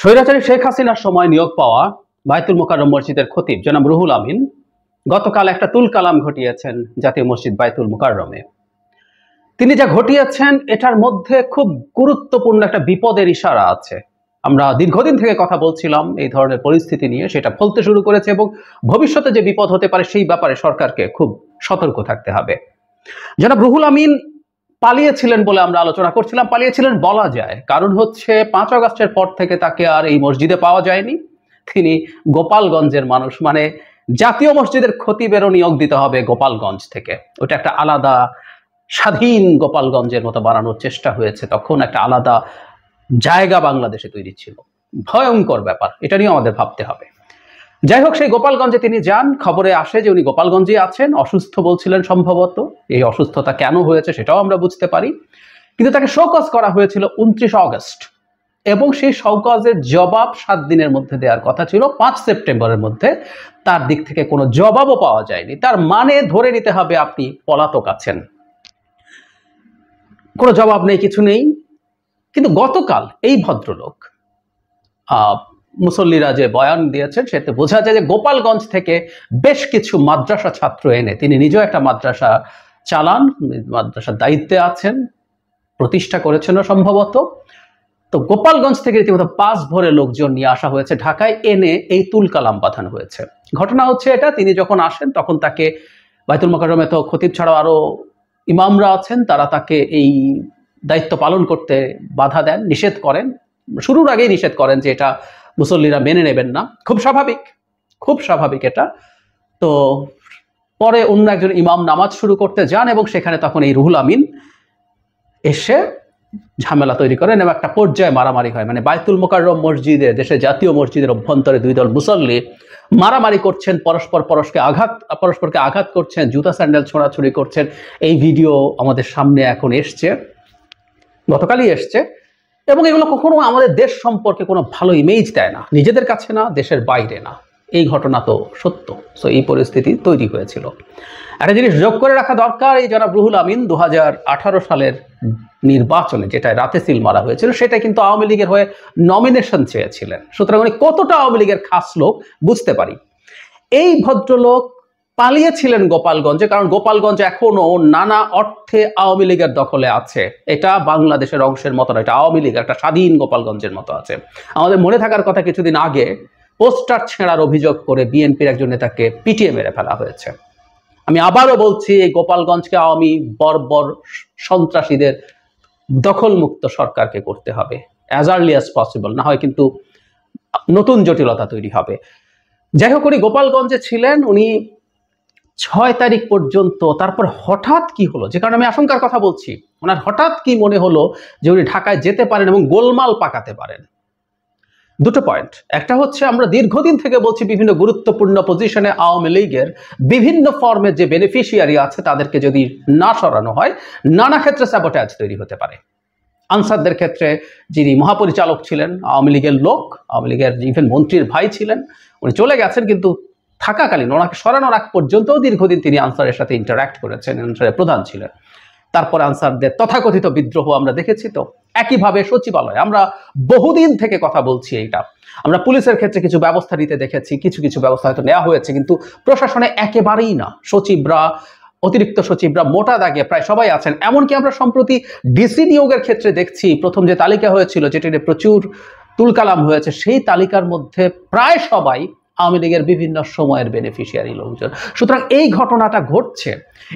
স্বৈরাচারী শেখ হাসিনার সময় নিয়োগ পাওয়া বায়তুল মোকাররম মসজিদের খতিব জনাব রুহুল আমিন গতকাল একটা তুল কালাম ঘটিয়েছেন জাতীয় মসজিদ বায়তুল মোকাররমে। তিনি যা ঘটিয়েছেন এটার মধ্যে খুব গুরুত্বপূর্ণ একটা বিপদের ইশারা আছে। আমরা দীর্ঘদিন থেকে কথা বলছিলাম এই ধরনের পরিস্থিতি নিয়ে, সেটা ফলতে শুরু করেছে এবং ভবিষ্যতে যে বিপদ হতে পারে সেই ব্যাপারে সরকারকে খুব সতর্ক থাকতে হবে। জনাব রুহুল আমিন পালিয়েছিলেন বলে আমরা আলোচনা করছিলাম, পালিয়েছিলেন বলা যায়, কারণ হচ্ছে ৫ আগস্টের পর থেকে তাকে আর এই মসজিদে পাওয়া যায়নি। তিনি গোপালগঞ্জের মানুষ, মানে জাতীয় মসজিদের খতিবেরও নিয়োগ দিতে হবে গোপালগঞ্জ থেকে। ওটা একটা আলাদা স্বাধীন গোপালগঞ্জের মতো বানানোর চেষ্টা হয়েছে, তখন একটা আলাদা জায়গা বাংলাদেশে তৈরি ছিল। ভয়ঙ্কর ব্যাপার, এটা নিয়ে আমাদের ভাবতে হবে। যাই হোক, সেই গোপালগঞ্জে তিনি যান, খবরে আসে যে উনি গোপালগঞ্জে আছেন, অসুস্থ বলছিলেন সম্ভবত। এই অসুস্থতা কেন হয়েছে সেটাও আমরা বুঝতে পারি, কিন্তু তাকে শোকজ করা হয়েছিল 29 আগস্ট এবং সেই শোকজের জবাব 7 দিনের মধ্যে দেওয়ার কথা ছিল। 5 সেপ্টেম্বরের মধ্যে তার দিক থেকে কোনো জবাবও পাওয়া যায়নি। তার মানে ধরে নিতে হবে আপনি পলাতক আছেন, কোনো জবাব নেই, কিছু নেই। কিন্তু গতকাল এই ভদ্রলোক মুসল্লিরা যে বয়ান দিয়েছেন সেতে বোঝা যায় যে গোপালগঞ্জ থেকে বেশ কিছু মাদ্রাসা ছাত্র এনে, তিনি নিজেও একটা মাদ্রাসা চালান, মাদ্রাসার দায়িত্বে আছেন, প্রতিষ্ঠা করেছেন সম্ভবত। তো গোপালগঞ্জ থেকে রীতিমতো বাস ভরে লোকজন নিয়ে আসা হয়েছে ঢাকায়, এনে এই তুল কালাম বাঁধানো হয়েছে। ঘটনা হচ্ছে এটা, তিনি যখন আসেন তখন তাকে বায়তুল মোকাররমে তো খতিব ছাড়াও আরো ইমামরা আছেন, তারা তাকে এই দায়িত্ব পালন করতে বাধা দেন, নিষেধ করেন। শুরুর আগেই নিষেধ করেন যে এটা মুসল্লিরা মেনে নেবেন না। খুব স্বাভাবিক, খুব স্বাভাবিক এটা। তো পরে অন্য একজন ইমাম নামাজ শুরু করতে যান এবং সেখানে তখন এই রুহুল আমিন এসে ঝামেলা তৈরি করেন এবং একটা পর্যায়ে মারামারি হয়। মানে বায়তুল মোকাররম মসজিদে, দেশের জাতীয় মসজিদের অভ্যন্তরে দুই দল মুসল্লি মারামারি করছেন, পরস্পরকে আঘাত করছেন, জুতা স্যান্ডেল ছোড়াছুড়ি করছেন। এই ভিডিও আমাদের সামনে এখন এসছে, গতকালই এসছে। এবং এগুলো কখনো আমাদের দেশ সম্পর্কে কোনো ভালো ইমেজ দেয় না, নিজেদের কাছে না, দেশের বাইরে না। এই ঘটনা তো সত্য। সো এই পরিস্থিতি তৈরি হয়েছিল। একটা জিনিস যোগ করে রাখা দরকার, এই জনাব রুহুল আমিন 2018 সালের নির্বাচনে যেটা রাতে সিল মারা হয়েছিল, সেটা কিন্তু আওয়ামী লীগের হয়ে নমিনেশন চেয়েছিলেন। সুতরাং উনি কতটা আওয়ামী লীগের খাস লোক বুঝতে পারি। এই ভদ্রলোক পালিয়েছিলেন গোপালগঞ্জে, কারণ গোপালগঞ্জ এখনো নানা অর্থে আওয়ামী লীগের দখলে আছে। এটা বাংলাদেশের অংশের মতো না, এটা আওয়ামী লীগ একটা স্বাধীন গোপালগঞ্জের মতো আছে। আমাদের মনে থাকার কথা, কিছুদিন আগে পোস্টার ছেঁড়ার অভিযোগ করে বিএনপির একজন নেতাকে পিটিয়ে মেরে ফেলা হয়েছে। আমি আবারও বলছি, এই গোপালগঞ্জকে আওয়ামী বর্বর সন্ত্রাসীদের দখলমুক্ত সরকারকে করতে হবে অ্যাজ আর্লি অ্যাজ পসিবল, না হয় কিন্তু নতুন জটিলতা তৈরি হবে। যাই হোক, উনি গোপালগঞ্জে ছিলেন, উনি 6 তারিখ পর্যন্ত। তারপর হঠাৎ কি হলো, যে কারণে আমি আশঙ্কার কথা বলছি, ওনার হঠাৎ কি মনে হলো যে উনি ঢাকায় যেতে পারেন এবং গোলমাল পাকাতে পারেন। দুটো পয়েন্ট। একটা হচ্ছে, আমরা দীর্ঘদিন থেকে বলছি বিভিন্ন গুরুত্বপূর্ণ পজিশনে আওয়ামী লীগের বিভিন্ন ফর্মের যে বেনিফিশিয়ারি আছে তাদেরকে যদি না সরানো হয়, নানা ক্ষেত্রে স্যাবোটাজ তৈরি হতে পারে। আনসারদের ক্ষেত্রে যিনি মহাপরিচালক ছিলেন আওয়ামী লীগের লোক, আওয়ামী লীগের ইভেন মন্ত্রীর ভাই ছিলেন, উনি চলে গেছেন, কিন্তু থাকাকালীন ওনাকে সরানোর আগ পর্যন্ত দীর্ঘদিন তিনি আনসারের সাথে ইন্টারাক্ট করেছেন, আনসারের প্রধান ছিলেন। তারপরে আনসারদের তথাকথিত বিদ্রোহ আমরা দেখেছি। তো একইভাবে সচিবালয়, আমরা বহুদিন থেকে কথা বলছি এইটা। আমরা পুলিশের ক্ষেত্রে কিছু ব্যবস্থা নিতে দেখেছি, কিছু কিছু ব্যবস্থা হয়তো নেওয়া হয়েছে, কিন্তু প্রশাসনে একেবারেই না। সচিবরা, অতিরিক্ত সচিবরা মোটা দাগে প্রায় সবাই আছেন। এমনকি আমরা সম্প্রতি ডিসি নিয়োগের ক্ষেত্রে দেখছি, প্রথম যে তালিকা হয়েছিল যেটি প্রচুর তুলকালাম হয়েছে, সেই তালিকার মধ্যে প্রায় সবাই আওয়ামী লীগের বিভিন্ন সময়ের বেনিফিশিয়ারি লোকজন। সুতরাং এই ঘটনাটা ঘটছে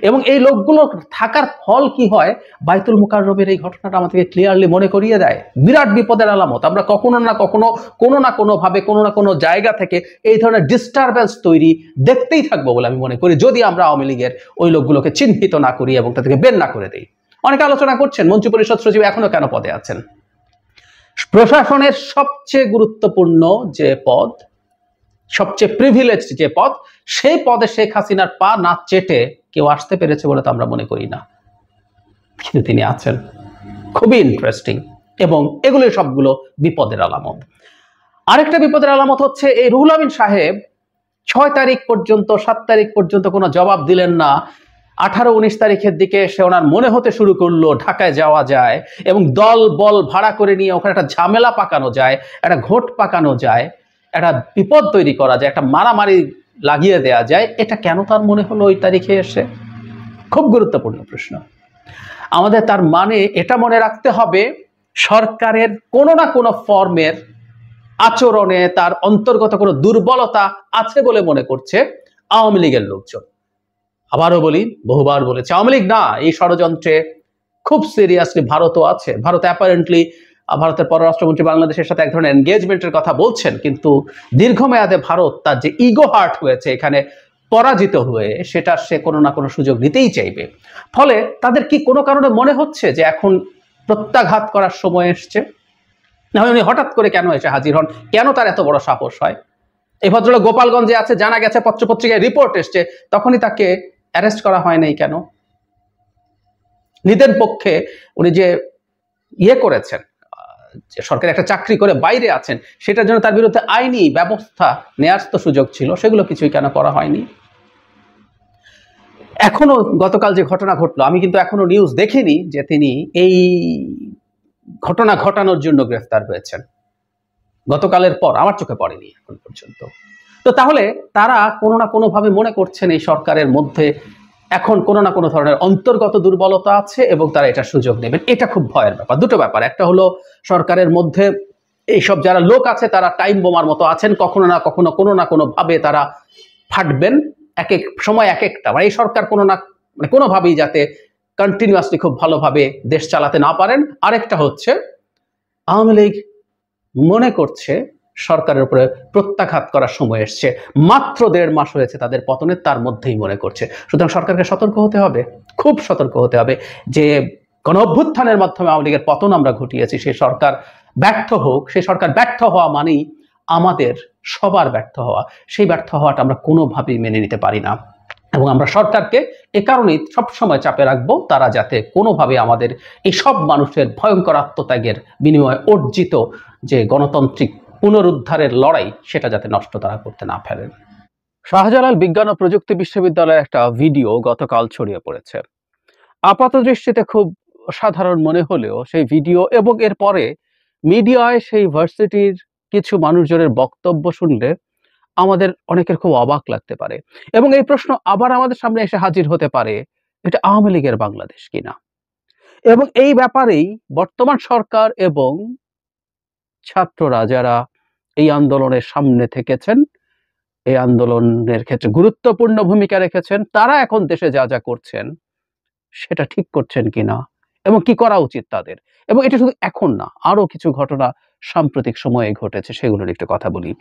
এবং এই লোকগুলো থাকার ফল কি হয়, বায়তুল মোকাররমের এই ঘটনাটা আমাদেরকে ক্লিয়ারলি মনে করিয়ে দেয় বিরাট বিপদের আলামত। আমরা কখনো না কখনো, কোনো না কোনো ভাবে, কোনো না কোনো জায়গা থেকে এই ধরনের ডিস্টারবেন্স তৈরি দেখতেই থাকবো বলে আমি মনে করি, যদি আমরা আওয়ামী লীগের ওই লোকগুলোকে চিহ্নিত না করি এবং তাদেরকে বের না করে দিই। অনেকে আলোচনা করছেন মন্ত্রী পরিষদ সচিব এখনো কেন পদে আছেন। প্রশাসনের সবচেয়ে গুরুত্বপূর্ণ যে পদ, সবচেয়ে প্রিভিলেজড যে পদ, সেই পদে শেখ হাসিনার পা না চেটে কেউ আসতে পেরেছে বলে তো আমরা মনে করি না, কিন্তু তিনি আছেন। খুবই ইন্টারেস্টিং, এবং এগুলো সবগুলো বিপদের আলামত। আরেকটা বিপদের আলামত হচ্ছে, এই রুহুল আমিন সাহেব 6 তারিখ পর্যন্ত, 7 তারিখ পর্যন্ত কোনো জবাব দিলেন না। 18-19 তারিখের দিকে এসে ওনার মনে হতে শুরু করলো ঢাকায় যাওয়া যায় এবং দল বল ভাড়া করে নিয়ে ওখানে একটা ঝামেলা পাকানো যায়, একটা ঘোট পাকানো যায়, একটা বিপদ তৈরি করা যায়, একটা মারামারি লাগিয়ে দেয়া যায়। এটা কেন তার মনে হলো ওই তারিখে এসে? খুব গুরুত্বপূর্ণ প্রশ্ন। আমাদের তার মানে এটা মনে রাখতে হবে, সরকারের কোনো না কোনো ফর্মের আচরণে তার অন্তর্গত কোনো দুর্বলতা আছে বলে মনে করছে আওয়ামী লীগের লোকজন। আবারও বলি, বহুবার বলেছে, আওয়ামী লীগ না, এই ষড়যন্ত্রে খুব সিরিয়াসলি ভারতও আছে। ভারত অ্যাপারেন্টলি, ভারতের পররাষ্ট্রমন্ত্রী বাংলাদেশের সাথে এক ধরনের এনগেজমেন্টের কথা বলছেন, কিন্তু দীর্ঘমেয়াদে ভারত তার যে ইগো হার্ট হয়েছে এখানে পরাজিত হয়ে, সেটা সে কোনো না কোনো সুযোগ নিতেই চাইবে। ফলে তাদের কি কোনো কারণে মনে হচ্ছে যে এখন প্রত্যাঘাত করার সময় এসছে? না হয় উনি হঠাৎ করে কেন এসে হাজির হন? কেন তার এত বড় সাহস হয়? এই ভদ্রলোক গোপালগঞ্জে আছে, জানা গেছে, পত্রপত্রিকায় রিপোর্ট এসছে, তখনই তাকে অ্যারেস্ট করা হয় নাই কেন? নিদেন পক্ষে উনি যে ইয়ে করেছেন, যে সরকারি একটা চাকরি করে বাইরে আছেন, সেটার জন্য তার বিরুদ্ধে আইনি ব্যবস্থা নেওয়ার তো সুযোগ ছিল, সেগুলো কিছুই কেন করা হয়নি? এখনো গতকাল যে ঘটনা ঘটলো, আমি কিন্তু এখনো নিউজ দেখিনি যে তিনি এই ঘটনা ঘটানোর জন্য গ্রেফতার হয়েছেন। গতকালের পর আমার চোখে পড়েনি এখন পর্যন্ত। তো তাহলে তারা কোনো না কোনো ভাবে মনে করছেন এই সরকারের মধ্যে এখন কোনো না কোনো ধরনের অন্তর্গত দুর্বলতা আছে এবং তারা এটা সুযোগ নেবেন। এটা খুব ভয়ের ব্যাপার। দুটো ব্যাপার, একটা হলো সরকারের মধ্যে এইসব যারা লোক আছে তারা টাইম বোমার মতো আছেন, কখনো না কখনো কোনো না কোনো ভাবে তারা ফাটবেন, এক এক সময় এক একটা। মানে এই সরকার কোনো না মানে কোনোভাবেই যাতে কন্টিনিউয়াসলি খুব ভালোভাবে দেশ চালাতে না পারেন। আরেকটা হচ্ছে আওয়ামী লীগ মনে করছে সরকারের উপরে প্রত্যাঘাত করার সময় এসছে, মাত্র 1.5 মাস হয়েছে তাদের পতনের, তার মধ্যেই মনে করছে। সুতরাং সরকারকে সতর্ক হতে হবে, খুব সতর্ক হতে হবে যে গণ অভ্যুত্থানের মাধ্যমে আওয়ামী লীগের পতন আমরা ঘটিয়েছি, সেই সরকার ব্যর্থ হোক। সেই সরকার ব্যর্থ হওয়া মানেই আমাদের সবার ব্যর্থ হওয়া। সেই ব্যর্থ হওয়াটা আমরা কোনোভাবেই মেনে নিতে পারি না এবং আমরা সরকারকে এ কারণেই সবসময় চাপে রাখবো, তারা যাতে কোনোভাবে আমাদের এই সব মানুষের ভয়ঙ্কর আত্মত্যাগের বিনিময়ে অর্জিত যে গণতান্ত্রিক পুনরুদ্ধারের লড়াই, সেটা যাতে নষ্ট তারা করতে না ফেলেন। শাহজালাল বিজ্ঞান ও প্রযুক্তি বিশ্ববিদ্যালয়ের একটা ভিডিও গতকাল ছড়িয়ে পড়েছে। আপাত দৃষ্টিতে খুব সাধারণ মনে হলেও সেই ভিডিও এবং এরপরে মিডিয়ায় সেই ভার্সিটির কিছু মানুষজনের বক্তব্য শুনলে আমাদের অনেকের খুব অবাক লাগতে পারে এবং এই প্রশ্ন আবার আমাদের সামনে এসে হাজির হতে পারে, এটা আওয়ামী লীগের বাংলাদেশ কিনা। এবং এই ব্যাপারেই বর্তমান সরকার এবং ছাত্ররা যারা এই আন্দোলনের সামনে থেকেছেন, এই আন্দোলনের ক্ষেত্রে গুরুত্বপূর্ণ ভূমিকা রেখেছেন, তারা এখন দেশে যা যা করছেন সেটা ঠিক করছেন কিনা এবং কি করা উচিত তাদের। এবং এটা শুধু এখন না, আরো কিছু ঘটনা সাম্প্রতিক সময়ে ঘটেছে, সেগুলোর একটু কথা বলি।